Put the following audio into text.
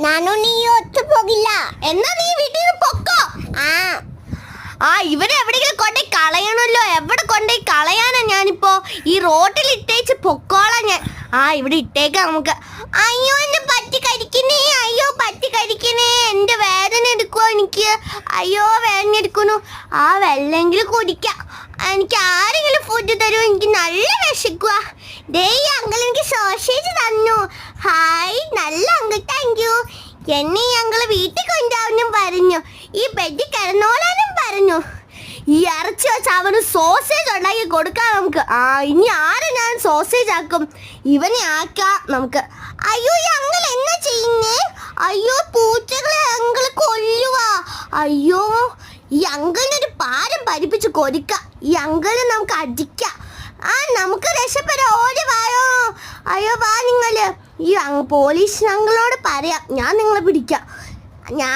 ഞാനും നീ ഒത്തുപോകില്ല. എന്നാ നീ വീട്ടിൽ നിന്ന് പൊക്കോ. ഇവരെ എവിടെയെങ്കിലും കൊണ്ടുപോയി കളയണല്ലോ. എവിടെ കൊണ്ടുപോയി കളയാനാ ഞാനിപ്പോ? ഈ റോട്ടിൽ ഇട്ടേച്ച് പൊക്കോളാം ഞാൻ. ഇവിടെ ഇട്ടേക്കാം നമുക്ക്. അയ്യോ എന്റെ പറ്റി കരിക്കണേ, അയ്യോ പറ്റി കരിക്കണേ, എന്റെ വേദന എടുക്കുവോ എനിക്ക്. അയ്യോ വേദന എടുക്കുന്നു. വെള്ളെങ്കിലും കുടിക്കാം. എനിക്ക് ആരെങ്കിലും ഫുഡ് തരുമോ? എനിക്ക് നല്ല വിശക്കുക. ദേ അങ്കിൾ എനിക്ക് സോസേജ് തന്നു. ഹായ് നല്ല അങ്കിൾ, താങ്ക് യു. എന്നെ ഈ അങ്കിള് വീട്ടിൽ കൊണ്ടുപോകാനും പറഞ്ഞു. ഈ ബെഡിൽ കിടന്നോളാനും പറഞ്ഞു. ഈ ഇറച്ചി വെച്ച് അവന് സോസേജ് ഉണ്ടാക്കി കൊടുക്കാം നമുക്ക്. ഇനി ആരെ ഞാൻ സോസേജ് ആക്കും? ഇവനെ ആക്കാം നമുക്ക്. അയ്യോ ഈ അങ്കിൾ എന്നാ ചെയ്യുന്നേ? അയ്യോ പൂച്ചകളെ അങ്കിള് കൊല്ലുവാ. അയ്യോ ഈ അങ്കിളിനൊരു പാരം പരിപ്പിച്ച് കൊടുക്കാം. ഈ അങ്കിളിനെ നമുക്ക് അടിക്കാം. നമുക്ക് രക്ഷപ്പെടാം. ഓടി വായോ. അയ്യോ വാ നിങ്ങള്. ഈ പോലീസ് അങ്കിളോട് പറയാം, ഞാൻ നിങ്ങളെ പിടിക്കാം. ഞാൻ